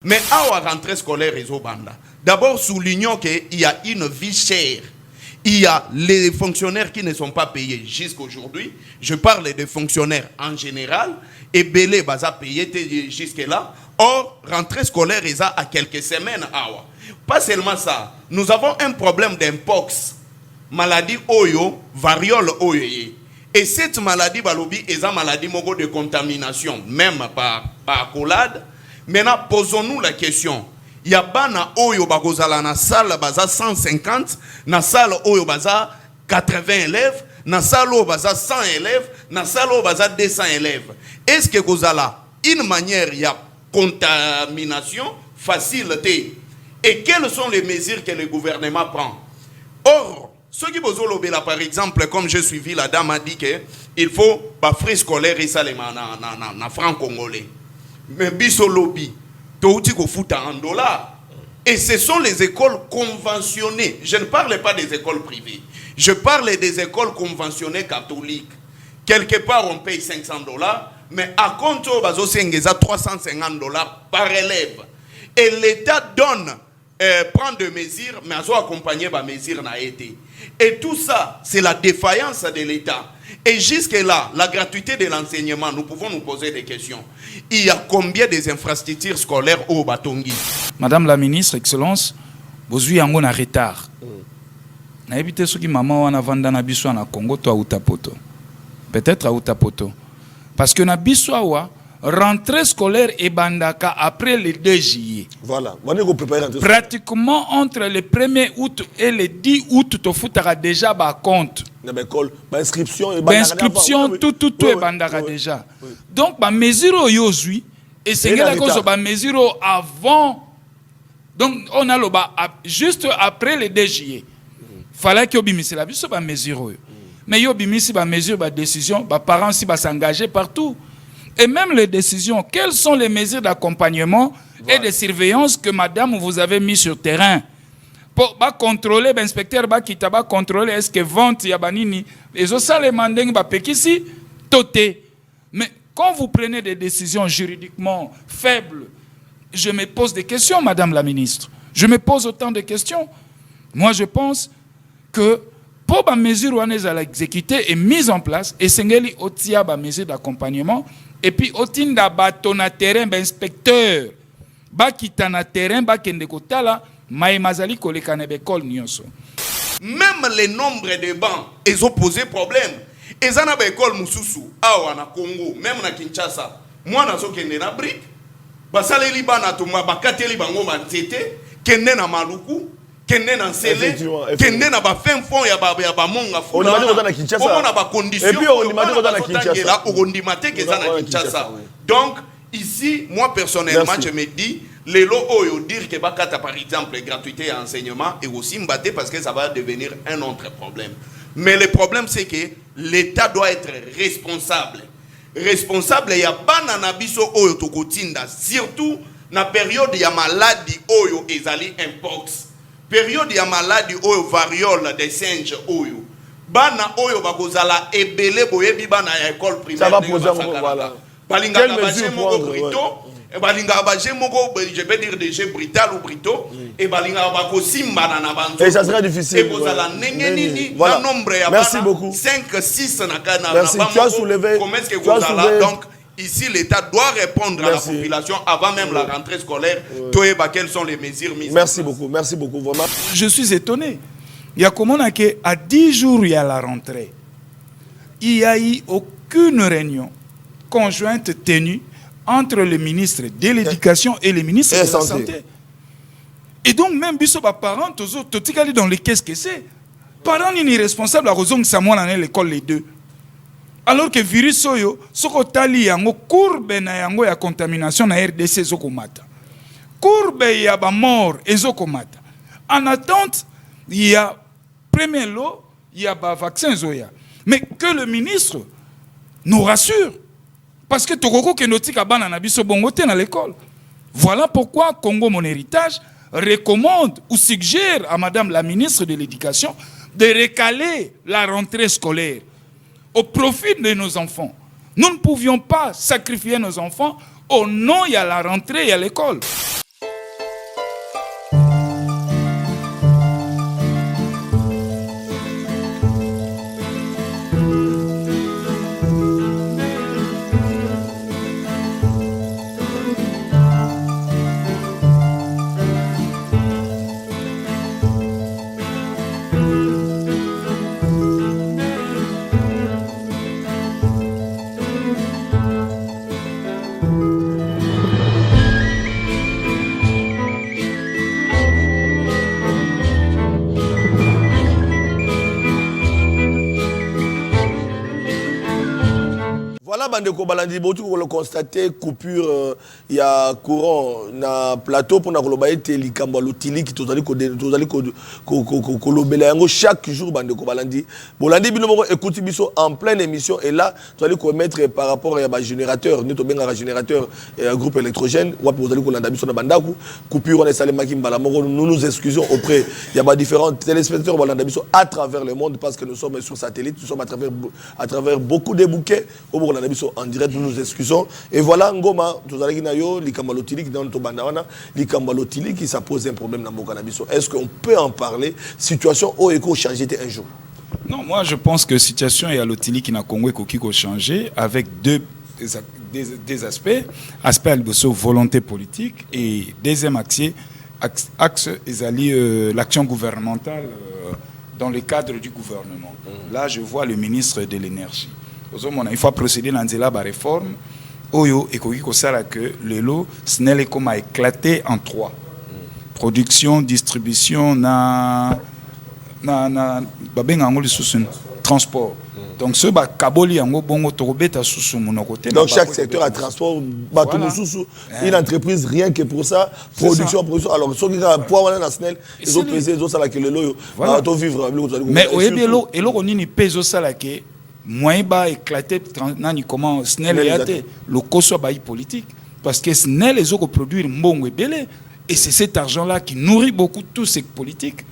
Mais à la rentrée scolaire, d'abord soulignons qu'il y a une vie chère. Il y a les fonctionnaires qui ne sont pas payés jusqu'à aujourd'hui. Je parle des fonctionnaires en général. Et Belé baza payé jusque-là. Or, rentrée scolaire, il y a quelques semaines. Pas seulement ça. Nous avons un problème d'impox. Maladie Oyo, variole Oyo. Et cette maladie, est une maladie de contamination, même par accolade. Maintenant, posons-nous la question. Il y a bana oyo bakozala na salle baza 150, na salle oyo baza 80 élèves, na salle oyo baza 100 élèves, na salle oyo baza 200 élèves. Est-ce que kozala une manière il y a contamination facile? Et quelles sont les mesures que le gouvernement prend? Or, ceux qui bozolo là, par exemple, comme j'ai suivi, la dame a dit qu'il faut ba frais scolaires et ça les na franc congolais. Mais biso lobby, touti ko futa en dollars. Et ce sont les écoles conventionnées. Je ne parle pas des écoles privées. Je parle des écoles conventionnées catholiques. Quelque part, on paye $500, mais à compte bazo sengeza $350 par élève. Et l'État donne, prend des mesures, mais azo accompagné par mesures n'a été. Et tout ça, c'est la défaillance de l'État. Et jusque-là, la gratuité de l'enseignement, nous pouvons nous poser des questions. Il y a combien des infrastructures scolaires au Batongi? Madame la ministre, Excellence, vous avez un retard. Na évité ce qui maman wana vanda na biso na Congo to Utapoto. Peut-être à Utapoto. Parce que na biso wa rentrée scolaire et bandaka après le 2 juillet. Voilà. Pratiquement entre le 1er août et le 10 août, tu foutera déjà bas compte. Inscription tout est bandaka déjà. Donc, ma mesure aujourd'hui, et c'est la cause de mesure avant. Donc, on a le juste après le 2 juillet. Fallait que obimisi la biso ba mesure. Mais yo obimisi ba mesure ba décision, ba parents si ba s'engager partout. Et même les décisions, quelles sont les mesures d'accompagnement et de surveillance que madame vous avez mis sur terrain pour contrôler, l'inspecteur qui t'a contrôler est-ce que vente yabanini et ça les mandeng ba pekisi toté. Mais quand vous prenez des décisions juridiquement faibles, je me pose des questions, madame la ministre. Je me pose autant de questions. Moi, je pense que pour la mesure où on est à l'exécuter et mise en place, et sengeli otia ba mesure d'accompagnement. Et puis, otinda bato na terrain, inspecteur, bakita na terrain, bakende kotala, maïmazali kolekane bekol nyonso. Même les nombres de bancs, ils ont posé problème. Ils ont une école Moussousou, awa na Congo, même na Kinshasa. Moi, na so kende na brique, basale liba na tuma, bakate liba ngoma nzete, kende na maluku, kende na nsele, kende na ba fin fond ya ba monga fou. On a dit qu'on a Kinshasa. On a ba condition. Et puis on a dit qu'on a Kinshasa. Donc ici, moi personnellement, je me dis, les lots oyo dire que bakata par exemple gratuité et enseignement et aussi mbaté parce que ça va devenir un autre problème. Mais le problème c'est que l'État doit être responsable. Responsable, il y a pas na biso oyo tokotinda, surtout na période ya maladie oyo ezali impox. Période ya maladie oyo variole des singes oyo. Bana oyo bakozala ebele boyebi bana ya école primaire. Ça va poser voilà. Balinga baje moko brito, et balinga baje moko je vais dire déjà brital ou brito et balinga bako simba na banzo. Et ça sera difficile. Et kozala nengeni na nombre ya merci bana beaucoup. 5 6 na kana. Merci, tu as soulevé. Comment est-ce que kozala donc ici, l'État doit répondre à la population avant même la rentrée scolaire. Quelles sont les mesures mises? Merci beaucoup, vraiment. Je suis étonné. Il y a comment à 10 jours, il y a la rentrée. Il n'y a eu aucune réunion conjointe tenue entre le ministre de l'Éducation et le ministre de la Santé. Et donc, même si les parents, dans les qu'est-ce que c'est? Parents, ils sont responsables à raison que ça à l'école les deux. Alors que virus soyo soko tali yango courbe na yango ya contamination na RDC zokomata. Courbe ya ba mort ezokomata. En attente, il y a premier lot, il y a ba vaccin zoya. Mais que le ministre nous rassure parce que tokoko kenotika bana na biso bongote na l'école. Voilà pourquoi Congo Mon Héritage recommande ou suggère à madame la ministre de l'Éducation de recaler la rentrée scolaire au profit de nos enfants. Nous ne pouvions pas sacrifier nos enfants au nom de la rentrée et à l'école. Bandeko Balandi, vous le constatez, coupure, il y a courant na plateau pour na été likambo lotili qui tozali ko chaque jour Bandeko Balandi. Bolandi bino écoute biso en pleine émission et là tu allez mettre par rapport à un générateur, nous tobenga un générateur groupe électrogène, ou vous allez kolanda biso na bandaku, coupure on est salé maki mbala moko, nous nous excusons auprès il y a différents téléspectateurs bolanda biso à travers le monde parce que nous sommes sur satellite, nous sommes à travers beaucoup de bouquets au bolanda biso en direct, nous nous excusons et voilà ngoma tozalaki na yo likambalotili qui dans to bandawana likambalotili qui ça pose un problème dans mboka na biso. Est-ce qu'on peut en parler situation au éco changer un jour? Non, moi je pense que la situation est à l'Otili qui n'a Congo qui a changé avec des aspects. Aspect de volonté politique et deuxième axe l'action gouvernementale dans le cadre du gouvernement. Là, je vois le ministre de l'énergie. Il faut procéder dans la réforme. Oyo et que le lot SNEL est comme a éclaté en trois. Production, distribution, transport. Donc ce kaboli yango bongo tobeta susu mon côté. Donc chaque secteur a transport une entreprise rien que pour ça, production. Alors ceux qui ont poids national, ils ont pesé ils ont ça là que le loyo to vivre. Mais au ebelo et lo nini peso ça là que moyen ba éclater nani comment SNEL yaté le coso ba politique parce que SNEL les autres produire mbongo ebele et c'est cet argent là qui nourrit beaucoup tous ces politiques.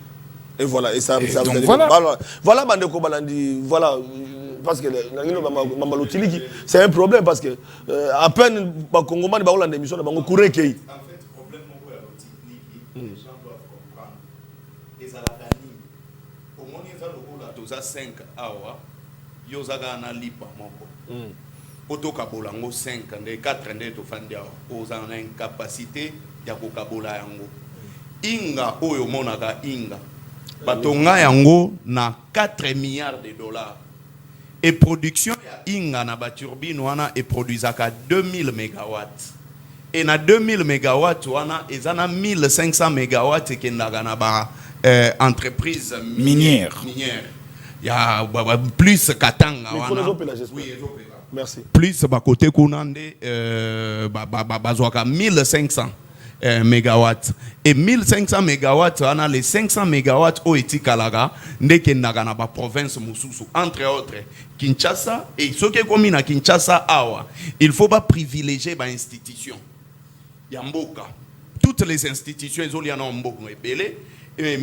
Et voilà, et ça donc vous voilà. Voilà, Bandeko Balandi, voilà, parce que c'est un problème, parce que à peine, les Congolais, ils ont une émission, ils ont couru. En fait, le problème, les gens doivent comprendre. Les Aladani, au moins, ils ont 5 awa, ils ont un lipa. Auto Kabolango 5, 4 ils ont une capacité de Kabola yango. Inga, oyo monaka Inga. Batonga yango na 4 milliards de dollars. Et production ya Inga na ba turbine wana et produisaka 2000 mégawatts. Et na 2000 mégawatts wana ezana 1500 mégawatts et kendaka na ba entreprise minière. Ya plus Katanga wana. Oui, merci. Plus ba côté kunande bazwaka 1500 mégawatts. Et 1500 mégawatts, on a les 500 mégawatts au Etikalaga, ndeke nagana ba province mususu, entre autres, Kinshasa, et ce qui est commis à Kinshasa, awa, il faut pas privilégier les institutions. Yamboka. Toutes les institutions, ils ont lié en Mboka, et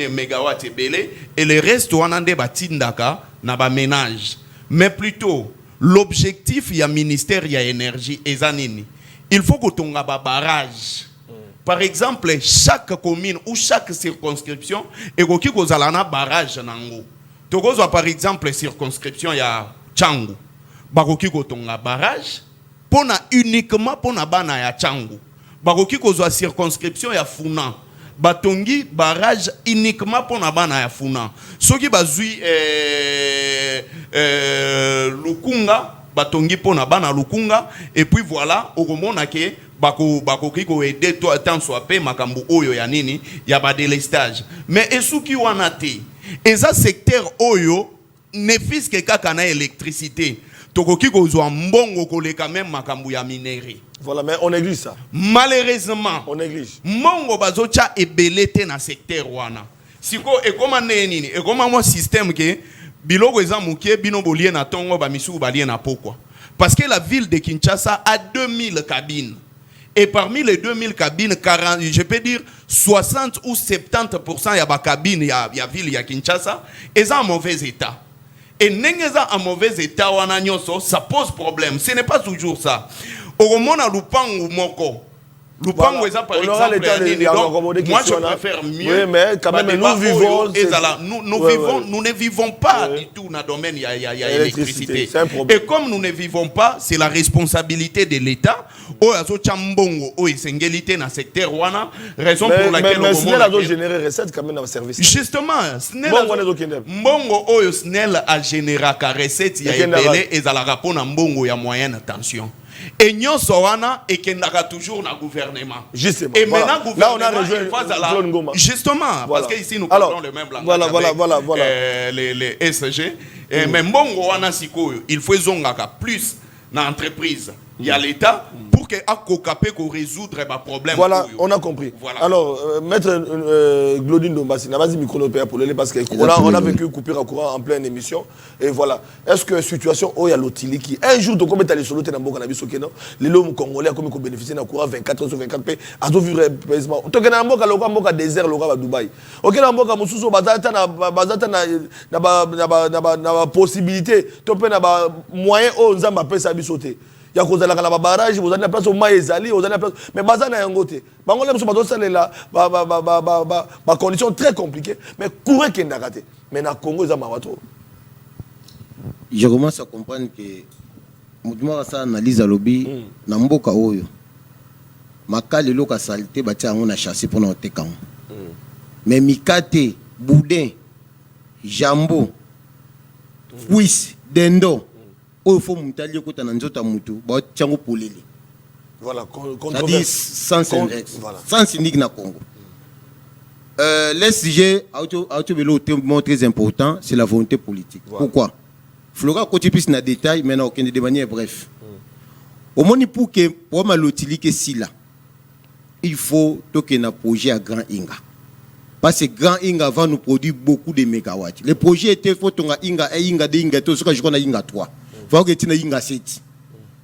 mégawatts et belé, et le reste, on a des batindaka, na ba ménage. Mais plutôt, l'objectif, il y a ministère, il y a énergie, et zanini. Il faut que tu aies un barrage. Par exemple, chaque commune ou chaque circonscription, il faut que tu aies un barrage. Par exemple, circonscription, il y a Tchangu. Il faut que tu aies un barrage uniquement pour la Tchangu. Il faut que tu aies une circonscription, il y a Funa. Batongi barrage uniquement pour la bana ya Funa. Ce qui est Lukunga. Batongi pona bana lukunga et puis voilà okomona ke bako kiko aider toi tant soit pe makambu oyo ya nini ya ba délestage mais esuki wana te eza secteur oyo ne fiske kaka na électricité tokoki kozwa mbongo koleka même makambu ya minerie. Voilà, mais on néglige ça. Malheureusement on néglige mbongo bazocha ebelete na secteur wana siko e comment nini e comment moi système ke biloko eza mukie bino bolie na tongo ba misu balie na pokwa parce que la ville de Kinshasa a 2000 cabines et parmi les 2000 cabines 40 je peux dire 60 ou 70% ya ba cabine ya ville ya Kinshasa eza en mauvais état et nengeza en mauvais état wana nyoso ça pose problème. Ce n'est pas toujours ça au mona lupangu moko Lupango est par exemple, moi je préfère mieux. Oui, mais quand même, nous ne vivons pas du tout dans le domaine il y a électricité. Et comme nous ne vivons pas, c'est la responsabilité de l'État. Raison pour laquelle mais SNEL a généré recette quand même dans le service. Justement, SNEL a généré recette, il y a belé et à la rapport na mbongo ya moyenne tension. Et nous sommes et qui n'a toujours le gouvernement. Justement. Et maintenant, là, on a rejoint justement, parce qu'ici, nous parlons le même langage avec les SG. Mais bon, il faut zongaka plus dans l'entreprise. Il y a l'État pour que Akokapé résoudre les problèmes. Voilà, on a compris. Voilà. Alors, maître Glodine Dombassi, n'a pas dit micro pour le parce qu'on a vécu coupure à courant en pleine émission. Et voilà. Est-ce que situation où il y a l'Otiliki, un jour, tu as les solotés dans le cannabis au Kenya, les lots congolais comme ils bénéficient d'un courant 24 sur 24 p, à tout vivre paisiblement. Tu as un désert à Dubaï. Ok, dans le Moussou, na possibilité, tu as moyen où on a sa sauter. Il y a cause de la barrage, vous avez la place au Maïzali, vous avez la place. Mais Bazan a un côté. Bangolais, ma condition très compliquée. Mais courir qui est raté. Mais dans le Congo, ils ont mawato. Je commence à comprendre que mouvement ça analyse à lobby na mboka oyo. Makali loka saleté bati on a chassé pour notre camp. Mais mikate, boudin, jambo, fouis, dendo. Il faut monter côté na nzota mutu ba tiango polele. Voilà, c'est-à-dire sans cynique na Congo. Les sujets très important, c'est la volonté politique. Voilà. Pourquoi? Flora côté plus na détail maintenant aucun de manière bref. Au moins pour que pour malotili que si là il faut toquer un projet à Grand Inga. Parce que Grand Inga va nous produire beaucoup de mégawatts. Le projet était faut tonga Inga et Inga de Inga tout ce que je connais Inga 3. Faut que tu Inga 7.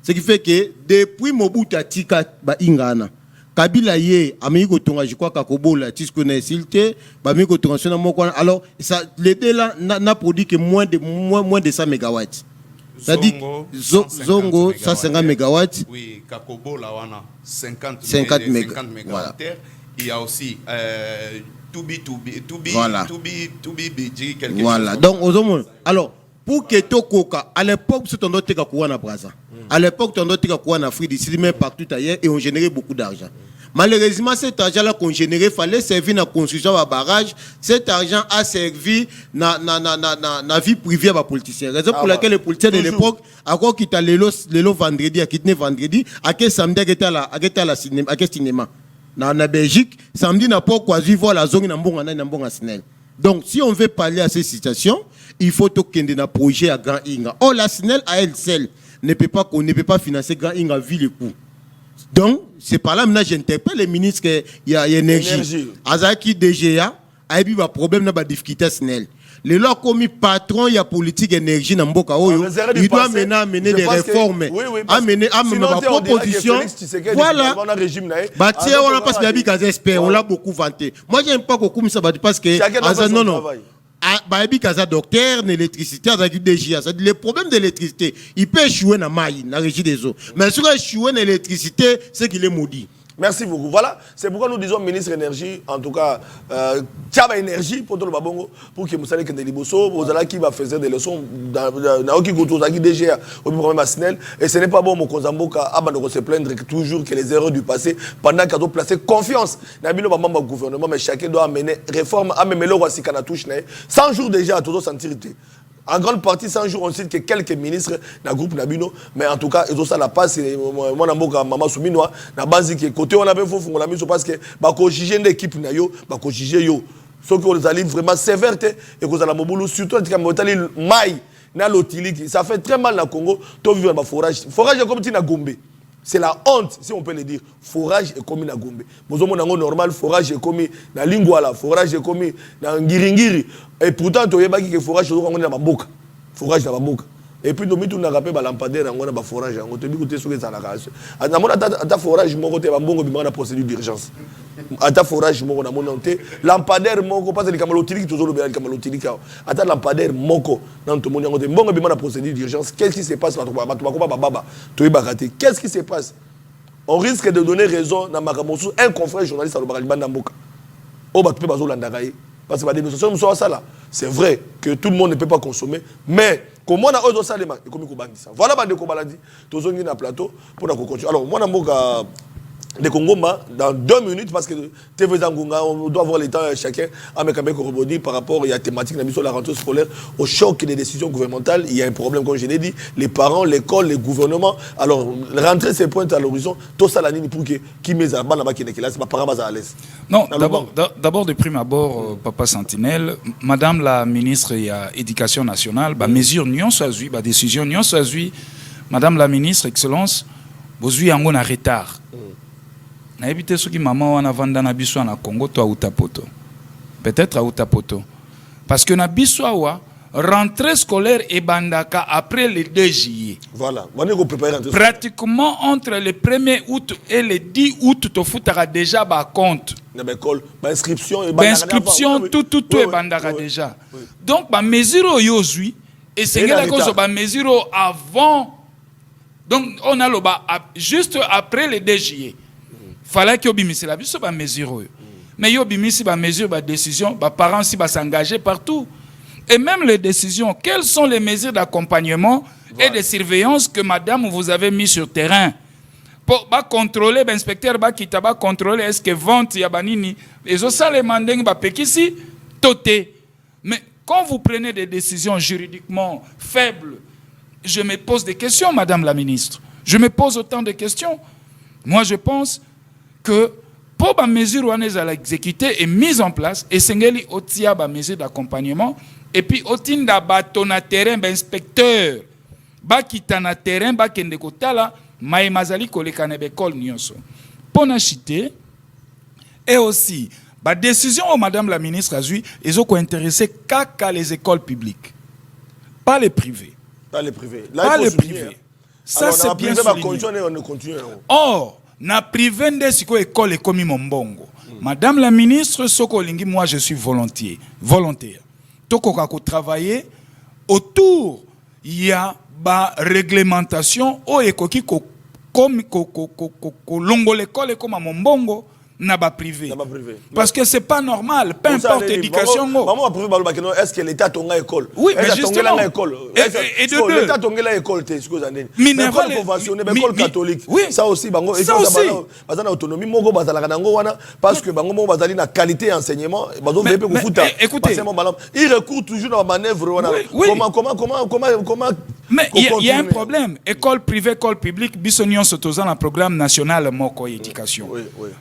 Ce qui fait que depuis Mobutu Tika ba Ingana Kabila ye amigo tonga je crois Kakobola tu connais silté ba amigo tonga sona moko alors ça l'été là n'a produit que moins de 100 mégawatts. C'est-à-dire Zongo 150 mégawatts. Oui, Kakobola wana 50 mégawatts. Voilà. Il y a aussi Toubi voilà. quelque voilà. chose. Donc aux hommes alors pour que Tokoka, à l'époque, c'est un autre Kakouan à Brazza. À l'époque, c'est un autre Kakouan en Afrique, ici, même partout ailleurs, et on générait beaucoup d'argent. Malheureusement, cet argent-là qu'on générait, il fallait servir dans la construction de barrage. Cet argent a servi dans la vie privée des politiciens. Raison pour laquelle les politiciens de l'époque, à quoi qu'ils étaient le vendredi, à quitter vendredi, à quel samedi, à quel cinéma. Dans la Belgique, samedi, n'a pas quoi vivre la zone dans bon Sinel. Donc, si on veut parler à ces situations, il faut qu'il y ait un projet à Grand Inga. Or, la SNEL à elle seule ne peut pas financer Grand Inga vu le coût. Donc, c'est par là que j'interpelle les ministres qu'il y a énergie. Azaki DGA a eu un problème dans la difficulté SNEL. Le loi commis patron, il y a politique énergie dans Mboka Oyo. Il doit mener des réformes, amener ma proposition. Voilà. Bâtir, on n'a pas ce on l'a beaucoup vanté. Moi, j'aime pas beaucoup ça parce que non. Baby Kaza docteur l'électricité avec DGA, le problème de l'électricité, il peut échouer dans la régie des eaux. Mais si il échouer dans l'électricité, c'est qu'il est maudit. Merci beaucoup. Voilà, c'est pourquoi nous disons ministre énergie, en tout cas, Tiaba énergie pour tout le babongo, pour que vous sachiez que des liboso, vous allez qui va faire des leçons dans aucun côté, dans DGA, au problème national. Et ce n'est pas bon, mon Kozamboka, Abandon se plaindre toujours que les erreurs du passé, pendant qu'on doit placer confiance dans le gouvernement, mais chacun doit amener réforme, amener le roi si qu'on a touché. 100 jours déjà, à toujours sentir. En grande partie, 100 jours, on cite que quelques ministres dans le groupe Nabino, mais en tout cas, ils ont ça la passe. Moi, je maman Souminoa, na base qui côté on avait faux, on l'a mis parce que bah qu'on juger l'équipe na yo, bah qu'on juger yo. Sauf qu'on les a vraiment sévère et qu'on a la mobile surtout quand on a le maï na l'Otiliki, ça fait très mal dans le Congo. Tu vivre dans forage, forage est comme tu na Gombe. C'est la honte, si on peut le dire. Forage est commis dans Gombe. Nous avons normal, forage est commis dans Lingwala, forage est commis dans Ngiringiri. Et pourtant, tu as dit que forage est dans Maboka. Forage dans Maboka. Et puis, nous avons rappelé que lampadaire dans forage. Nous avons dit que c'est la race. À forage, nous avons une procédure d'urgence. À forage, nous avons monté. Lampadaire, nous avons passé les camalotiliques, toujours le camalotilique. À lampadaire, nous avons une procédure d'urgence. Qu'est-ce qui se passe? Qu'est-ce qui se passe? On risque de donner raison dans Makamosu, un confrère journaliste à l'Obaraliban Namboka. Parce que la dénonciation, nous sommes ça là. C'est vrai que tout le monde ne peut pas consommer, mais comment on a osé ça, et comment on a dit ça. Voilà, on a dit, tous les gens plateau pour continuer. Alors, moi, de Congo, dans 2 minutes, parce que TV Zangunga, on doit avoir le temps chacun à me rebondir par rapport à la thématique de la rentrée scolaire, au choc des décisions gouvernementales. Il y a un problème, comme je l'ai dit, les parents, l'école, les gouvernements. Alors, rentrer ces points à l'horizon, tout ça, la ligne pour qui met à bas là-bas, qui est là, c'est pas par rapport à l'aise. Non, d'abord, de prime abord, Papa Sentinelle, Madame la ministre de l'Éducation nationale, mesure n'y ont pas décision n'y ont pas Madame la ministre, Excellence, vous avez un retard. Na évité ce qui maman wana vanda na biso na Congo to Utapoto. Peut-être à Utapoto. Parce que na biso wa rentrée scolaire et bandaka après le 2 juillet. Voilà. On est préparé pratiquement entre le 1er août et le 10 août to futara déjà ba compte. Na école, ba inscription et tout est bandaka déjà. Donc ba mesure yo zui et c'est la cause ba mesure avant. Donc on a le juste après le 2 juillet. Fallait que obimisi la biso ba mesure. Mais yo obimisi ba mesure ba décision, ba parents si ba s'engager partout. Et même les décisions, quelles sont les mesures d'accompagnement et de surveillance que madame vous avez mis sur terrain pour contrôler l'inspecteur qui t'a contrôler est-ce que vente ya banini et ça les mandeng ba pekisi toté. Mais quand vous prenez des décisions juridiquement faibles, je me pose des questions, madame la ministre. Je me pose autant de questions. Moi je pense que pour la mesure à l'exécuter et mise en place, et sengeli otia ba mesure d'accompagnement, et puis otinda batona terrain ba inspecteur, ba kitana terrain ba kende kotala, mai mazali koleka na bekol nyonso. Pona chité, et aussi, ba décision au madame la ministre a eu, ils ont intéressé qu'à les écoles publiques, pas les privées. Pas les privés. Pas les privés. Ça c'est bien souligné. Or, na privé nde siko école ekomi mombongo. Madame la ministre soko lingi, moi je suis volontaire. Tokoka ko travailler autour y a ba réglementation o ekoki ko longo l'école comme mombongo na ba privé. Parce que c'est pas normal, peu importe l'éducation. Maman est-ce que l'État tonga école? Oui, mais justement. Et de deux. L'État tonga l'école, t'es ce que vous avez. Minéral conventionnée, l'école catholique. Oui. Ça aussi, bango. Ça aussi. Bazana autonomie, mongo bazala kanango wana, parce que bango mongo bazali na qualité enseignement. Bazo vepe kufuta. Écoutez. Il recourt toujours dans la manœuvre wana. Comment? Mais il y a un problème. École privée, école publique, bisonion s'autorisant un programme national moko éducation. Oui.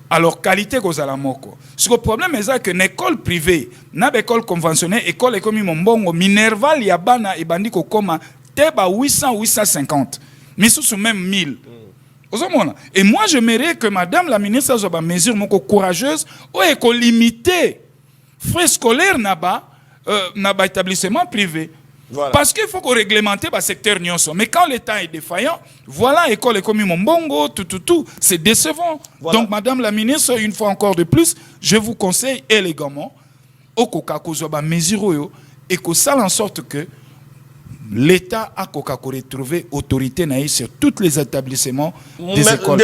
Alors qualité cause à la moko. Ce que le problème est que l'école privée, n'a école conventionnelle, école économie mombongo, minerval yabana et bandiko koma teba 850. Mais sous même 1000. Et moi j'aimerais que madame la ministre soit mesure moko courageuse ou école limitée frais scolaires n'a établissement privé. Voilà. Parce qu'il faut qu'on réglemente le secteur nyonso. Mais quand l'État est défaillant, voilà, école économie mombongo, tout, c'est décevant. Voilà. Donc, madame la ministre, une fois encore de plus, je vous conseille élégamment, au Coca-Cola, mesure et que ça en sorte que l'État a retrouvé autorité sur tous les établissements des écoles.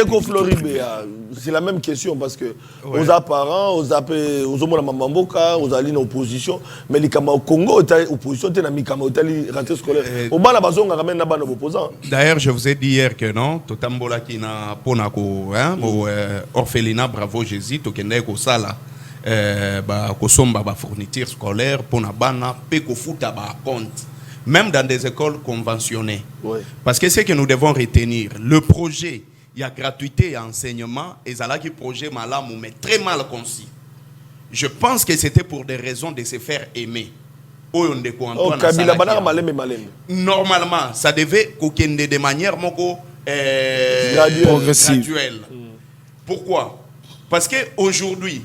C'est la même question parce que aux apparents, aux mamamboka, aux alliés en opposition, mais les Kama au Congo, opposition, t'es mis Kama rentrée scolaire. Au bas la bazon a ramené n'aban opposant. D'ailleurs, je vous ai dit hier que non, Totambola qui n'a ponako, au orphelinat Bravo Jésus, tokende ko sala, ko somba ba fourniture scolaire, pona bana, pe ko futa ba compte. Même dans des écoles conventionnées. Oui. Parce que ce que nous devons retenir, le projet, il y a gratuité et enseignement, et ça là qui projet malam, mais très mal conçu. Je pense que c'était pour des raisons de se faire aimer. Normalement, ça devait qu'aucune de manière graduelle. Pourquoi? Parce qu'aujourd'hui,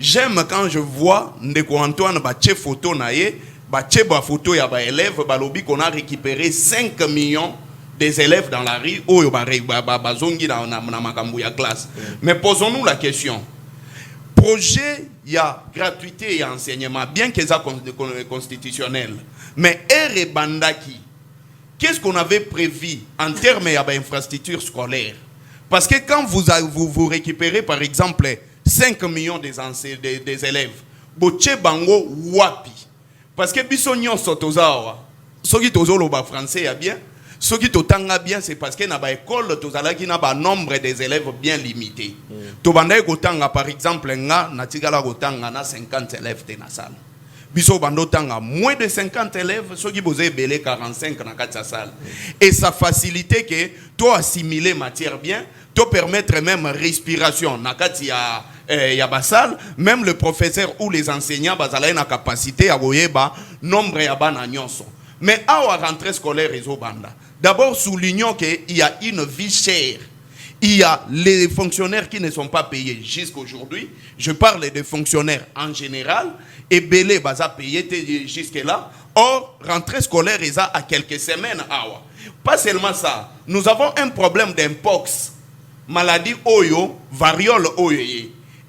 j'aime quand je vois Ndeko Antoine Bache photo naïe, Bacheba photo ya ba élèves balobi qu'on a récupéré 5 millions des élèves dans la rue ou bazongi na makambu ya classe. Mais posons-nous la question. Projet il y a gratuité et enseignement bien que ça constitutionnel. Mais ere bandaki. Qu'est-ce qu'on avait prévu en termes d'infrastructures scolaires? Parce que quand vous récupérez par exemple 5 millions des élèves, boche bango wapi? Parce que bisonyon sotozawa, ceux qui tozolo ba français ya bien, ceux qui totanga bien c'est parce que na ba école tozala qui na ba nombre des élèves bien limité. Tobanda kotanga par exemple nga na tigala kotanga na 50 élèves te na salle. Biso bando tanga moins de 50 élèves, ceux qui posent belé 45 na katsa salle. Et ça facilite que toi assimiler matière bien, te permettre même respiration na katia ya basal, même le professeur ou les enseignants bazala na capacité à goyeba nombre ya bana nyonso. Mais à rentrée scolaire iso banda D'abord, soulignons qu'il y a une vie chère. Il y a les fonctionnaires qui ne sont pas payés jusqu'à aujourd'hui. Je parle des fonctionnaires en général. Et Belé baza payé jusque-là. Or, rentrée scolaire, ils a à quelques semaines. Pas seulement ça. Nous avons un problème d'impox. Maladie oyo, variole oyo.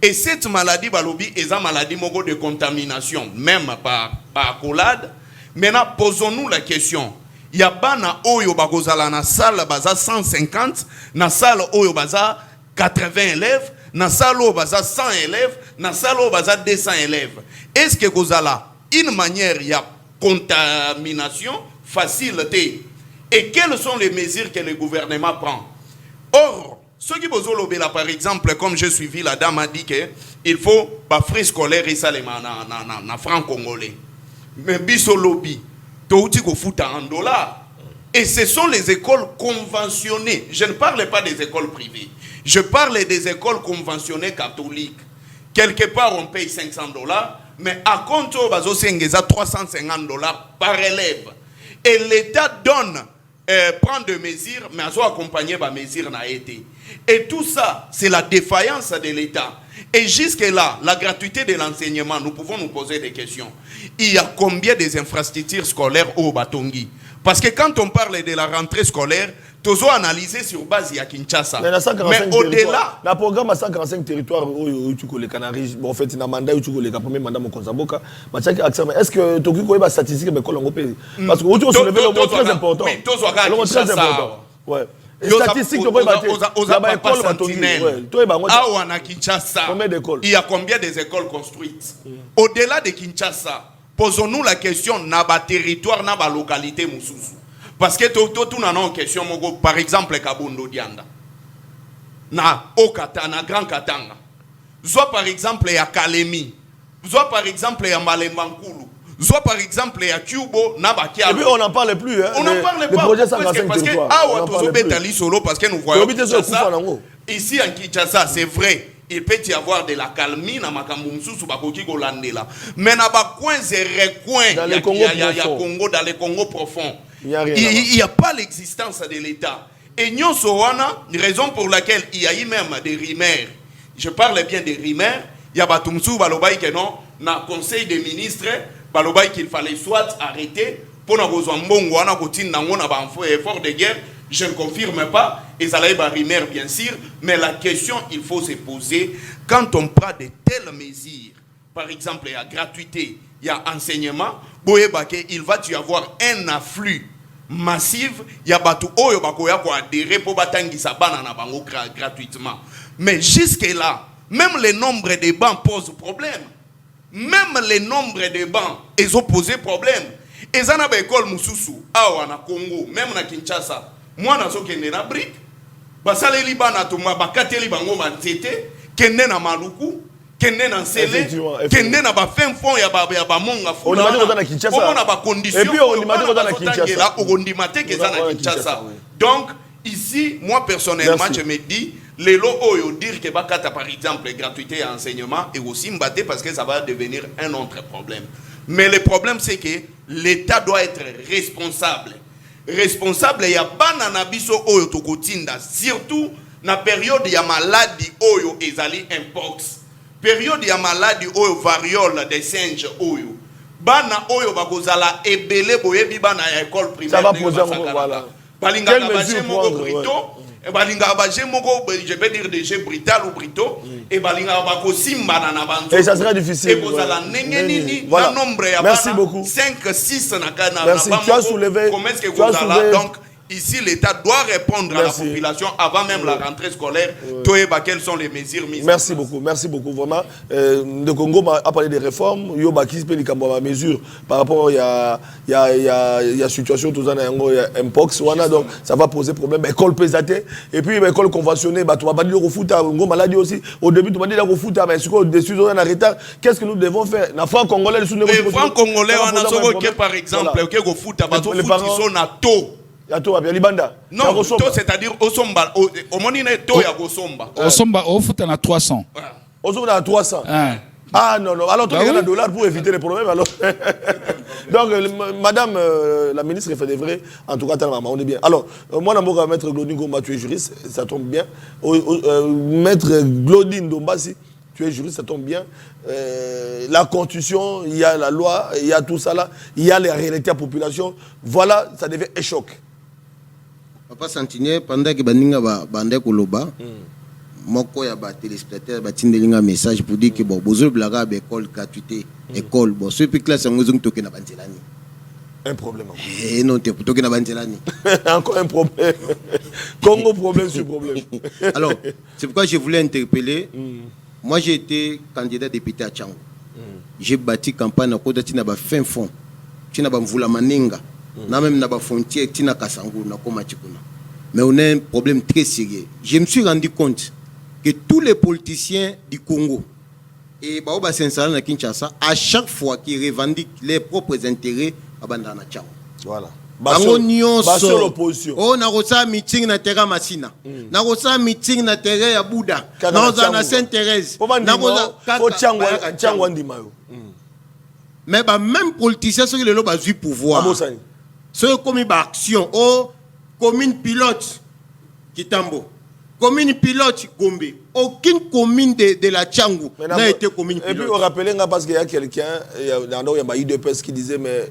Et cette maladie, balobi, est une maladie de contamination, même par accolade. Maintenant, posons-nous la question. Il y a bana oyo bakozala na salle baza 150, na salle oyo baza 80 élèves, na salle oyo baza 100 élèves, na salle oyo baza 200 élèves. Est-ce que kozala une manière il y a contamination facilité? Et quelles sont les mesures que le gouvernement prend? Or, ceux qui bozolobela par exemple, comme j'ai suivi la dame a dit que il faut ba frais scolaires et ça les na franc congolais. Mais biso lobby en dollars. Et ce sont les écoles conventionnées. Je ne parle pas des écoles privées. Je parle des écoles conventionnées catholiques. Quelque part, on paye $500, mais à compte, on va 350 $ par élève. Et l'État donne, prend des mesures, mais elles ont accompagné par mesures n'a été. Et tout ça, c'est la défaillance de l'État. Et jusque-là, la gratuité de l'enseignement, nous pouvons nous poser des questions. Il y a combien des infrastructures scolaires au Batongi? Parce que quand on parle de la rentrée scolaire, tous ont analysé sur base de Kinshasa. Mais au-delà... Le programme à 145 territoires où tu connais les Canaries, en fait, il y a un mandat où tu connais le premier mandat de Konzaboka. Est-ce que tu connais les statistiques de l'école en pays? Parce que où tu as soulevé le mot très important. Oui, tous ont regardé Kinshasa. Les statistiques de il y a combien d'écoles construites? Au-delà de Kinshasa, posons-nous la question na ba territoire, na ba localité mususu. Parce que tout na une question, par exemple, Kabundo Dianda, na Okata, na Grand Katanga, soit par exemple à Kalemi, soit par exemple à Malembankulu, soit par exemple à Kubo, na Bakia. Et puis on n'en parle plus, hein. On n'en parle pas. Parce que nous voyons Kinshasa, ici en Kinshasa, c'est vrai. Il peut y avoir de la calmie dans mais dans le Congo, dans le Congo profond, il n'y a pas l'existence de l'État. Et nous avons raison pour laquelle il y a eu même des rumeurs. Je parle bien des rumeurs. Il y a Batumsou Balobaï que non, dans le Conseil des ministres, Balobaï qu'il fallait soit arrêter pour nous avoir un effort de guerre. Je ne confirme pas, et ça a été rumeur bien sûr, mais la question il faut se poser, quand on prend de telles mesures, par exemple il y a gratuité, il y a enseignement, il va y avoir un afflux massif, il y a batu oyo bakoya ko adhérer pour batangi sa banana bango gratuitement. Mais jusque là, même le nombre de bancs pose problème. Même le nombre de bancs, ils ont posé problème. Et ça n'a pas école mususu, awa na Congo, même na Kinshasa. Moi, je suis en brique. Je suis en Liban, je suis en Maluku, je suis en Sélé, je suis en fin fond, je suis en Kinshasa. Donc, ici, moi personnellement, je me dis, les lots dire que par exemple, gratuité et enseignement, et aussi me parce que ça va devenir un autre problème. Mais le problème, c'est que l'État doit être responsable. Responsable, il y a banana biso oyo tokotinda, surtout na période ya maladie oyo ezali impox, période ya maladie oyo variole des singes oyo bana oyo bakozala ebele boyebi bana ya école primaire. Ça va poser un voilà. Balinga baje moko brito, balinga baje moko, je vais dire déjà brital ou brito, et balinga bako simba na banzo. Et ça sera difficile. Et bozala nengeni na nombre ya bana. Merci beaucoup. 5 6 na kana. Merci. Tu as soulevé. Comment est-ce que bozala donc ici, l'État doit répondre à la population avant même la rentrée scolaire. Quelles sont les mesures mises? Merci beaucoup, vraiment. Le Congo a parlé des réformes. Il y a des mesures par rapport à la situation, tout ça, il y a un pox, donc ça va poser problème. École pesate, et puis l'école conventionnée, tu vas dire au foot, maladie aussi. Au début, tu vas dire au foot, mais au-dessus, on est en retard. Qu'est-ce que nous devons faire? Les francs congolais, les francs congolais, on a par exemple, au foot, les parents sont à taux. Non, c'est-à-dire au somba, au monine to ya go somba. Au somba, au foot on a 300. Au somba on a 300. Ah non, non. Alors, tu as un dollar pour éviter les problèmes. Alors. Donc, madame la ministre fait des vrais. En tout cas, on est bien. Alors, moi, je vais mettre Glodine Gomba, tu es juriste, ça tombe bien. Maître Glodine Dombassi, tu es juriste, ça tombe bien. La constitution, il y a la loi, il y a tout ça là, il y a les réalités de la population. Voilà, ça devient un choc. Papa Santinier, pendant que Baninga Bandé Koloba, moko ya ba téléspectateur ba tindelinga message pour dire que bon bozo blaga ba école gratuité école bon ce puis classe ngozo toke na banzelani un problème eh non te toke na banzelani encore un problème Congo problème sur problème. Alors c'est pourquoi je voulais interpeller moi j'ai été candidat député à Tchango j'ai bâti campagne à côté tina ba fin fond tina ba mvula manenga na même na ba frontière tina Kasangu na koma Chikuna mais on a un problème très sérieux. Je me suis rendu compte que tous les politiciens du Congo et Baoba Sensala na Kinshasa, à chaque fois qu'ils revendiquent leurs propres intérêts, abandonnent Tchao. Voilà. Sur l'opposition. Oh, na rosa meeting na Terra Massina. Na rosa meeting na Terra ya Bouddha. Na Sainte-Thérèse. Na rosa Tchao Ndimayo. Mais même politiciens ceux qui le ont eu pouvoir. Ceux qui ont mis action oh commune pilote Kitambo. Commune pilote Gombe. Aucune commune de la Tchangu n'a été commune pilote. Et puis on rappelait parce qu'il y a quelqu'un, il y a IDPS qui disait mais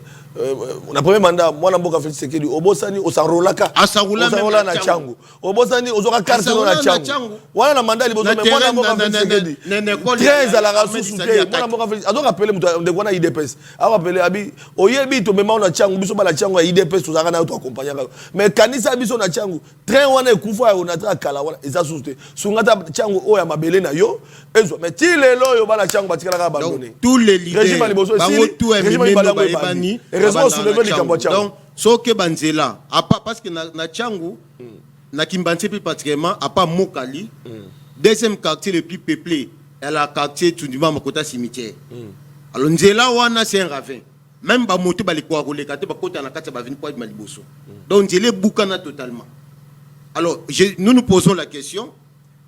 on a premier mandat, moi na mboka fait que du Obosani osarolaka. Asarula na Tchangu. Obosani ozora carte na Tchangu. Wana na mandat libozo mais moi na mboka fait que 13 à la rassou moi na mboka fait. Ado rappeler mutu de kwana IDPS. A rappeler abi oyebi to mema na Tchangu biso ba la Tchangu IDPS tozaka na to accompagner. Mais kanisa biso na Tchangu train wana ekufa on atra kala wana eza souté. Sungata Tchangu o ya mabele na yo ezo mais ti lelo yo ba la Tchangu batikala ka abandonner. Tous les leaders bango tout est donc ce que banzela parce que na Tchangu na Kimbanse plus particulièrement à pas Mokali deuxième quartier le plus peuplé est le quartier Tundima Makota cimetière alors nzela wana c'est un ravin même ba moto ba lekwa koleka te ba kota na kati ba vini kwa maliboso donc nzela bukana totalement alors nous posons la question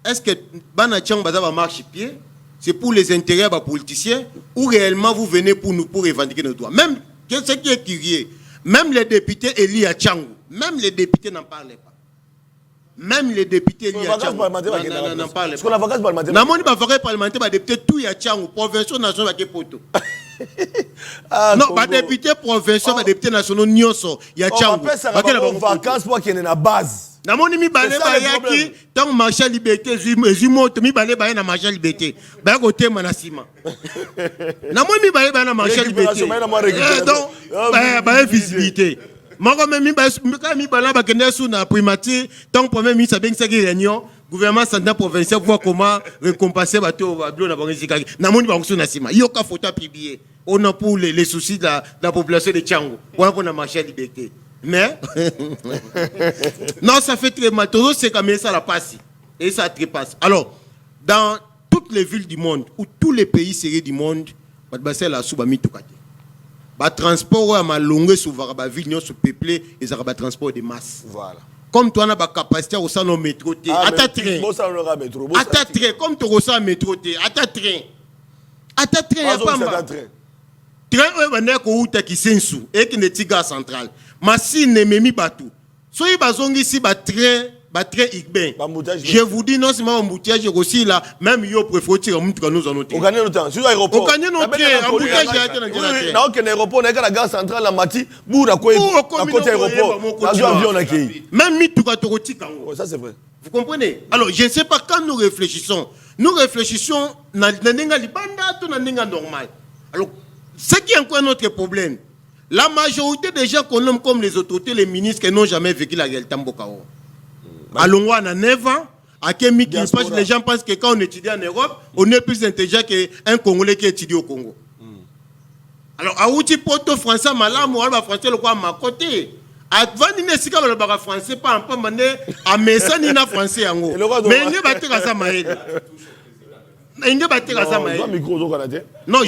est-ce que bana Tchangu ba marche pied c'est pour les intérêts des politiciens ou réellement vous venez pour nous pour revendiquer nos droits même ce qui est curieux, même les députés élus à Tchangu, même les députés n'en parlaient pas. Même les députés élus à Tchangu n'en parlaient pas. N'a pas de vacances parlementaires, les députés tout à Tchangu, provinciaux nationaux à Poto. Non, les députés provinciaux, les députés nationaux nyonso, il y a Tchangu. On appelle ça vacances pour qu'il y ait une base. Namoni mi balé bayaki tant marché liberté zimoto mi balé bayana marché liberté ba côté manasima namoni mi balé bayana marché liberté donc ba visibilité moko même mi balé ba kende sous na primature tant premier ministre ben saki réunion gouvernement central provincial voir comment récompenser bato ba blo na bangizika namoni ba ngso na sima yoka photo publier on a pour les soucis de la population de Tchangu on a marché liberté. Mais non, ça fait très mal. Toujours c'est comme ça la passe et ça trépasse. Alors, dans toutes les villes du monde ou tous les pays sérieux du monde, c'est la soubami tout côté. Le transport à ma longue souvent la ville non peuplée et ça va transport de masse. Voilà. Comme toi on a la capacité au sein de métro T, à ta train. À ta train comme tu ressens métro T, à ta train. À ta train, il y a pas mal. Train est un qui sensu et qui n'est pas central. Machine ne memi batou. Soyez bazongi si ba train igben. Je vous dis non seulement embouteillage aussi là, même yo préfère tirer montre nous en noter. On gagne notre temps. Sur l'aéroport. On gagne notre temps. Embouteillage est dans na aucun aéroport, na la gare centrale la Mati, boura quoi à côté aéroport. Avion na ki. Même mi tuka toroti kango. Ça c'est vrai. Vous comprenez? Alors, je ne sais pas quand nous réfléchissons na ndinga libanda to na ndinga normal. Alors, ce qui est encore notre problème. La majorité des gens qu'on nomme comme les autorités, les ministres qui n'ont jamais vécu la réalité Mbokao. À Longwa, à 9 ans, à Kémy, les gens pensent que quand on étudie en Europe, on est plus intelligent qu'un Congolais qui étudie au Congo. Alors, à Outi Poto français, Malam, ou à français, le quoi, à ma côté. Avant, il n'y a pas de français, pas un peu, mais à Messa, il y a français. Mais il n'y a pas de français. Non,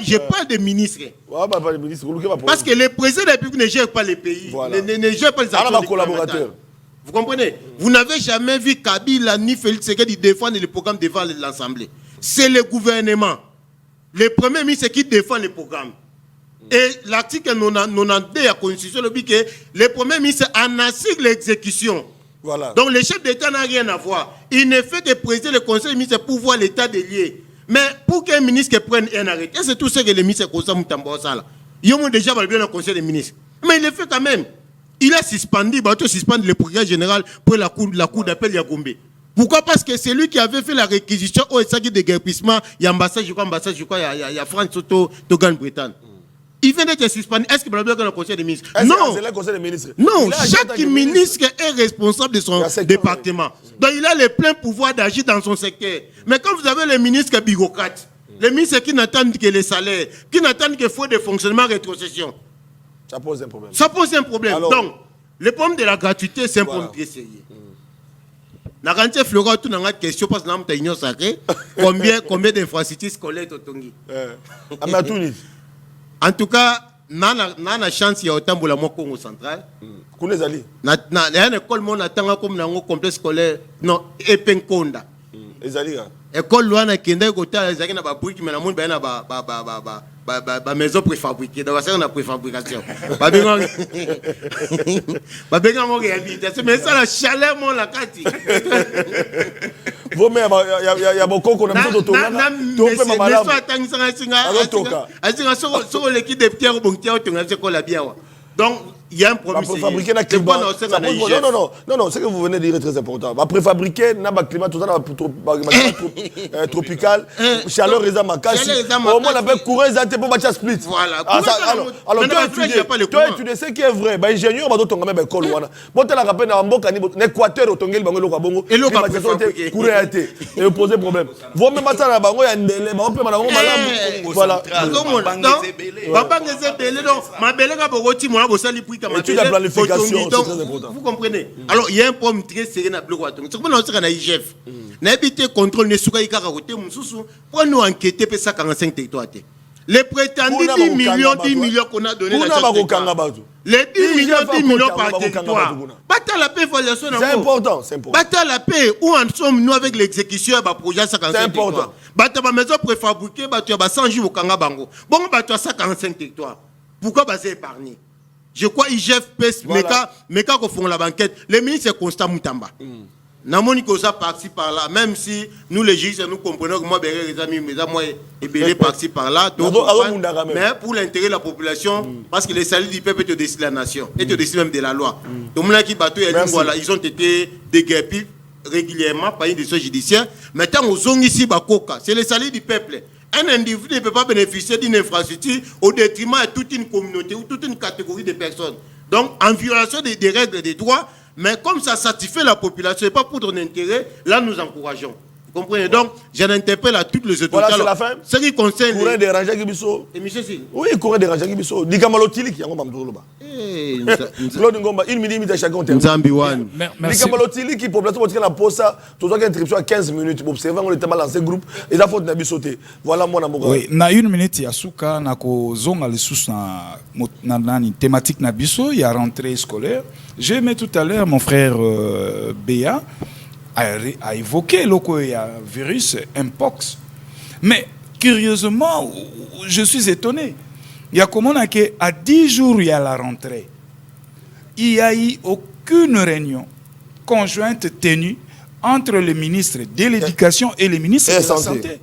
j'ai pas de ministre. Parce que le président de la République ne gère pas les pays. Voilà. Ne gère pas les collaborateurs. Vous comprenez? Vous n'avez jamais vu Kabila ni Félix Tshisekedi défendre le programme devant l'Assemblée. C'est le gouvernement. le premier ministre qui défend le programme. Et l'article 92 de la Constitution dit que le premier ministre en assure l'exécution. Voilà. Donc le chef d'État n'a rien à voir. Il ne fait que présider le Conseil des ministres pour voir l'état des lieux. Mais pour qu'un ministre prenne un arrêté, c'est tout ce que le ministre Kosa Moutambo Sala. Ils ont déjà bien le Conseil des ministres. Mais il le fait quand même. Il a suspendu le procureur général pour la cour d'appel Yagombe. Pourquoi? Parce que c'est lui qui avait fait la réquisition au SAG de guerpissement. Il y a ambassade, je crois, il y a France, au Grande-Bretagne. Il vient d'être suspendu. Est-ce qu'il va bien le Conseil des ministres? Non. C'est le Conseil des ministres. Non, chaque ministre est responsable de son département. Donc il a le plein pouvoir d'agir dans son secteur. Mais quand vous avez les ministres bureaucrates, les ministres qui n'attendent que les salaires, qui n'attendent que faut de fonctionnement rétrocession, ça pose un problème. Ça pose un problème. Alors, donc, le problème de la gratuité, c'est un problème très sérieux. Na garantie Flora tout dans la question parce que nous avons une union sacrée. Combien d'infrastructures scolaires Totongi? En tout cas, nous avons la chance de autant pour la Congo central. Kounezali. Na une école mon attend comme dans un complexe scolaire non Epenkonda. Ezali. École loana kende kota ezaki na ba briques mais na monde na ba maison préfabriquée dans la préfabrication. Ba benga mo réhabilitation mais ça la chaleur mon la kati. Vous mais il y a beaucoup qu'on a besoin d'autonomie. Donc peut mama là. So l'équipe de Pierre Bontia otonga se ko la bien. Donc il y a un problème. Préfabriquer na climat. Non, ce que vous venez de dire est très important. Va préfabriquer na ba climat tout ça tropical, chaleur reza makasi. Au moins la courant ezate pour bâtir split. Voilà. Alors toi tu sais ce qui est vrai. Ba ingénieur ba tonga même école wana. Bon tu la rappelle na mboka ni Équateur otongeli bango loka bongo. Courant été et poser problème. Vous même ça na bango ya ndele ba pe na bango malamu. Voilà. Papa ngezebele donc mabele ka bogoti mona bosali et tu la planification, c'est très important. Vous comprenez? Alors, il y a un problème très sérieux dans le bloc. C'est comme on a IGF. N'habitez contrôle ne souka ika côté moussou pour nous enquêter pour ça 45 territoires. Les prétendus 10 millions qu'on a donné les 10 millions par territoire. Bata la paix évaluation. C'est important, c'est important. Bata la paix où en sommes-nous avec l'exécution de projet 55 territoires. Bata ba maison préfabriquée, bata ba 100 jours au Kanga Bango. Bon bata 45 territoires. Pourquoi baser épargner? Je crois IGF PES, mais quand on fait la banquette, le ministre est Constant Moutamba. Namoni Kosa par-ci par-là, même si nous les juristes, nous comprenons que moi, mes amis, et Bélé par-ci par-là, mais pour l'intérêt de la population, parce que les saluts du peuple te décident la nation, et te décident même de la loi. Donc, voilà, ils ont été déguerpis régulièrement par une décision judiciaire. Maintenant, aux zones ici, c'est les saluts du peuple. Un individu ne peut pas bénéficier d'une infrastructure au détriment de toute une communauté ou toute une catégorie de personnes. Donc, en violation des règles des droits, mais comme ça satisfait la population et pas pour ton intérêt, là nous encourageons. Vous comprenez? Donc, je l'interpelle à toutes les autorités. Voilà, c'est la fin. Ce qui concerne... Courant dérangeant qui biso. Et monsieur si. Oui, courant dérangeant qui biso. Dikamalotili qui a un Claude Ngomba, une minute à chacun. Merci. Dikamalotili qui population la posa, tout ça qui interruption à 15 minutes. Pour observer, on était mal lancé groupe. Et ça faut sauter. Voilà mon amour. Oui, na une minute ya suka na ko zonga le sous na thématique na biso, il y a rentrée scolaire. J'ai aimé tout à l'heure mon frère Béa a évoqué le virus Mpox. Mais curieusement, je suis étonné. Il y a comment à 10 jours il y a la rentrée. Il n'y a eu aucune réunion conjointe tenue entre le ministre de l'Éducation et le ministre de la Santé.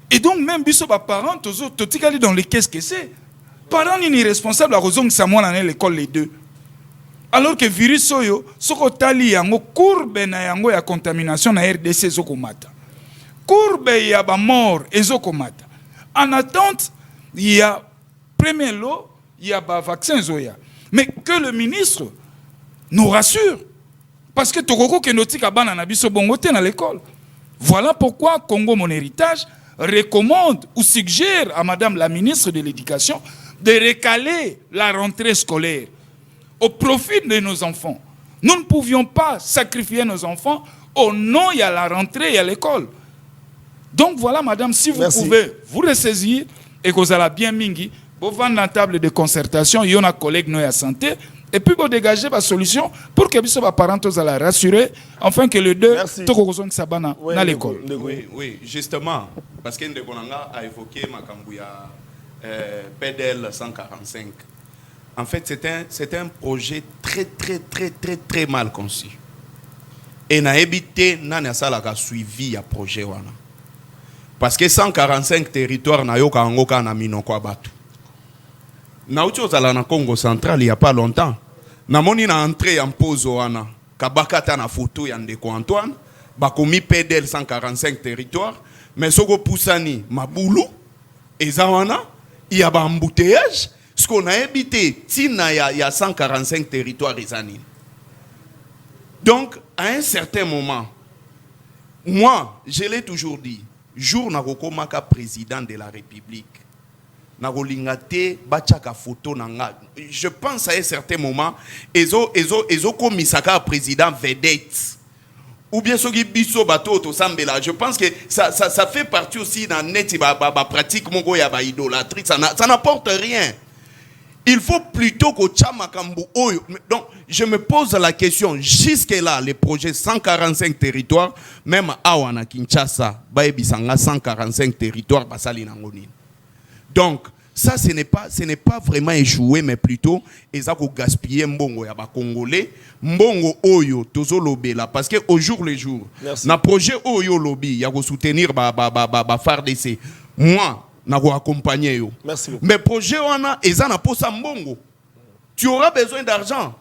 Et donc même biso ba parents totikali dans les qu'est-ce que c'est. Parents ni responsable à raison que ça moi dans l'école les deux. Alors que virus soyo soko tali yango courbe na yango ya contamination na RDC zokomata. Courbe ya ba mort ezokomata. En attente, il y a premier lot, il y a ba vaccin zoya. Mais que le ministre nous rassure parce que tokoko ke notika bana na biso bongote na l'école. Voilà pourquoi Congo Mon Héritage recommande ou suggère à Madame la ministre de l'Éducation de recaler la rentrée scolaire au profit de nos enfants. Nous ne pouvions pas sacrifier nos enfants au nom, il y a la rentrée, il y a l'école. Donc voilà, madame, si vous pouvez vous ressaisir et que vous allez bien mingi, vous vendez la table de concertation, il y a un collègue de la santé, et puis pour dégager la solution pour que les parents soient rassurés, enfin que les deux soient dans l'école. Oui, justement, parce que Ndekonanga a évoqué Makambouya PDL 145. En fait, c'est un projet très mal conçu. Et n'a évité n'a pas suivi le projet. Parce que 145 territoires n'a pas angoka na minoko batu. Na uti ozala na Congo central il y a pas longtemps. Na moni na entrée en pause wana kabakata na photo ya ndeko Antoine bakomi PDL 145 territoires mais soko pusani mabulu eza wana il y a ba embouteillage ce qu'on a évité tina ya 145 territoires ezani. Donc à un certain moment moi je l'ai toujours dit jour na kokomaka président de la République na kolingate bachaka photo nanga. Je pense à un certain moment ezo komisaka président vedette ou bien soki biso bato to sambela. Je pense que ça fait partie aussi dans net pratique mongo ya ba idolâtrie, ça n'apporte rien. Il faut plutôt que chama kambu oyo. Donc je me pose la question jusque là les projets 145 territoires même awana Kinshasa ba ebisanga 145 territoires basali nangoni. Donc, ça, ce n'est pas vraiment échoué, mais plutôt, ils ont gaspillé mbongo ya ba Congolais, mbongo oyo tozo lobela, parce que au jour le jour, na projet oyo lobby, ya go soutenir ba FARDC. Moi, na go accompagner yo. Merci beaucoup. Mais projet wana, ils en a posa mbongo. Tu auras besoin d'argent.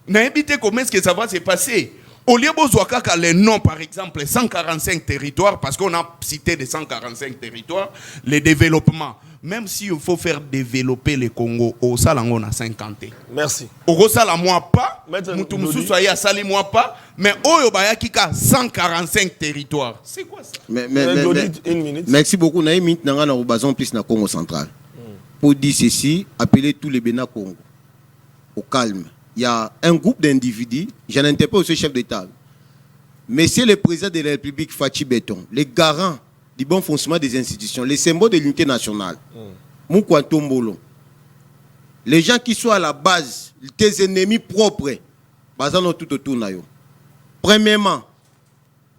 Na éviter comment est-ce que ça va se passer. Au lieu de les noms, par exemple, 145 territoires, parce qu'on a cité des 145 territoires, les développements, même s'il faut faire développer le Congo, au Salango, on a 50. Merci. Au Salamoi pas, Moutoumoussou soyez à Salimoi pas, mais au Yobayakika, 145 territoires. C'est quoi ça? Une minute. Merci beaucoup. Naï minute n'a pas besoin plus na Congo central. Pour dire ceci, appelez tous les Bénin Congo au calme. Il y a un groupe d'individus, j'en interpelle aussi chef d'État. Monsieur le président de la République, Fachi Béton, les garants du bon fonctionnement des institutions, les symboles de l'unité nationale, Moukouantombolo, les gens qui sont à la base, tes ennemis propres, basant tout autour de nous. Premièrement,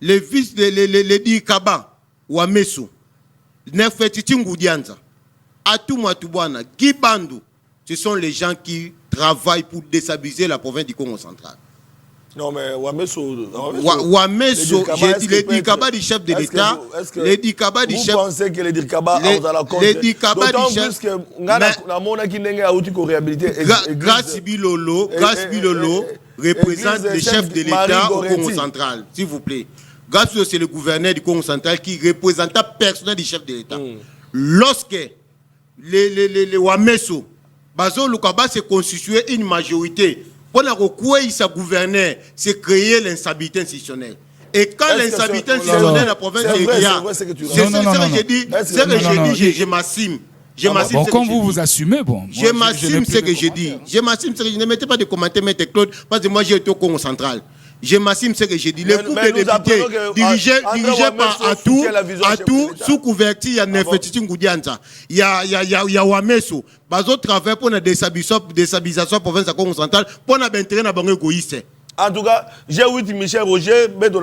les vices de l'Edikaba, Ouameso, Nefetiti Ngoudianza, Atou Matoubuana, Guy Bandou, ce sont les gens qui travaillent pour déstabiliser la province du Congo central. Non, mais Ouameso, j'ai dit les Dikaba du chef de l'État. Les Dikaba du chef. Vous pensez que les Dikaba ont à la compte? Les Dikaba du chef. Grâce Bilolo représente le chef de l'État au Congo central, s'il vous plaît. Grâce c'est le gouverneur du Congo central qui représente personnel du chef de l'État. Lorsque les Ouameso Bazo Lukaba s'est constitué une majorité pour la recouvrir sa gouverneur, c'est créer l'instabilité institutionnelle. Et quand l'instabilité institutionnelle dans la province de Guia, c'est ce que j'ai dit, je m'assume. Bon, comme vous assumez, bon. Je m'assume ce que j'ai dit. Je m'assume ce que je ne mettais pas de commentaires, M. Claude, parce que moi j'ai été au Congo central. Je m'assume ce que j'ai dit. Le groupe de députés dirigé par Atou, sous couverture, il y a Nefetiti Ngoudianza, il y a Ouameso. Bazo travaille pour la déstabilisation de la province de Congo central, pour la maintenir dans le égoïste. En tout cas, j'ai eu Michel Roger, Benga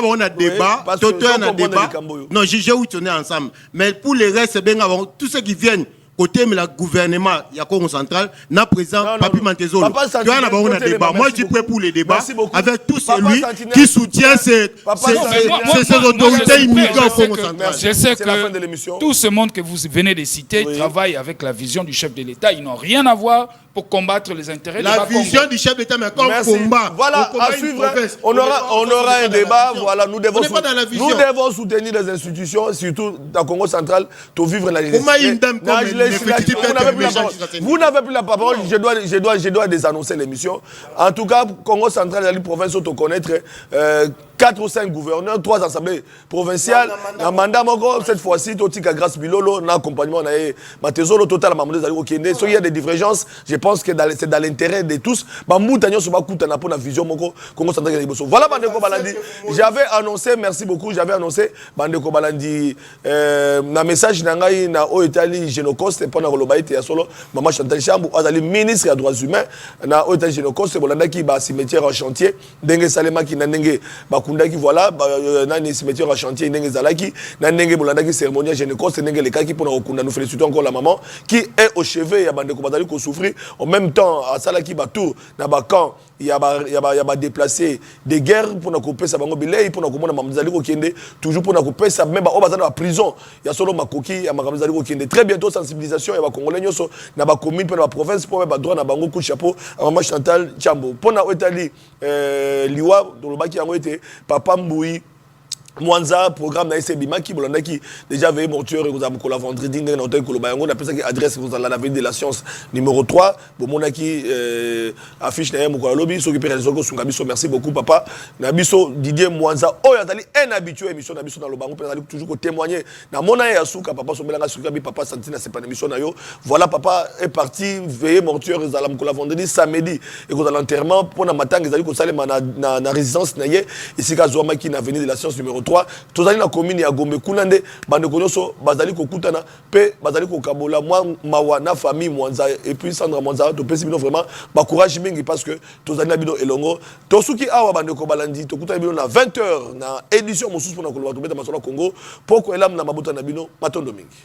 on a débat, Toto on a débat. Non, j'ai eu tourné ensemble. Mais pour les restes, Benga tous ceux qui viennent côté mais le gouvernement, il y a Congo central, n'a présent Papi Mantezolo. Tu as un débat. Moi, je suis prêt pour les débats avec tout celui qui soutient ces autorités immigrées au Congo central. Je sais que tout ce monde que vous venez de citer travaille avec la vision du chef de l'État. Ils n'ont rien à voir pour combattre les intérêts de la vision du chef d'État, mais comme combat. Voilà, à suivre, on aura un débat. Voilà, nous devons soutenir les institutions, surtout dans le Congo central, pour vivre la législation. Vous n'avez plus la parole, je dois désannoncer l'émission. En tout cas, Congo central, la province, auto connaître 4 ou 5 gouverneurs, 3 assemblées provinciales. Na mandat moko cette fois-ci totika grâce bilolo na accompagnement na matezolo total mamode zali okende. So il y a des divergences, je pense que c'est dans l'intérêt de tous. Ba mutanyo so ba kutana pour na vision moko Congo central liboso. Voilà Bandeko Balandi. J'avais annoncé, merci beaucoup, j'avais annoncé Bandeko Balandi na message na ngai na o Italie Genocoste pour na koloba ite ya solo Maman Chantal Chambu azali ministre des droits humains na o Italie Genocoste bolanda ki ba cimetière en chantier ndenge salema ki na ndenge bakunda ki voilà na ni cimetière en chantier ndenge zalaki na ndenge bolanda ki cérémonie Genocoste ndenge le kaki pour na okunda nous félicitons encore la maman qui est au chevet ya Bandeko bazali ko souffrir en même temps à salaki ba tour na ba camp il y a déplacé des guerres pour na couper sa bango bilei pour na komona mamzali ko kende toujours pour na couper sa même ba o bazana prison il y a solo makoki ya mamzali ko kende très bientôt sensibilisation ya ba congolais nyoso na ba commune pour na province pour ba droit na bango coup de chapeau à Maman Chantal Chambo pour na Otali liwa do lobaki yango ete papa Mboui Mwanza programme na SBMA qui bolanda qui déjà veillé mortuaire vous avez la vendredi dans hôtel Kolobayango on appelle ça qui adresse vous allez la veille de la science numéro 3 bomona qui affiche na moko lobby so qui peut réaliser ko biso merci beaucoup papa na biso Didier Mwanza oh yatali un habitué émission na biso na Lobango peut toujours témoigner na mona ya suka papa so belanga suka bi papa Santina c'est pas émission na yo voilà papa est parti veiller mortuaire vous allez la vendredi samedi et vous allez l'enterrement pour na matanga ezali ko salema na résidence na ye ici ka Zouama qui na avenue de la science numéro 3 tozali na commune ya Gombe kunande bandeko nyonso bazali kokutana pe bazali kokabola moi mawa na famille Mwanza et puis Sandra Mwanza to pesi bino vraiment ba courage mingi parce que tozali na bino elongo tosuki awa bandeko balandi tokutana bino na 20h na édition mosusu pour na koloba to beta masolo Congo poko elam na mabota na bino matondo mingi.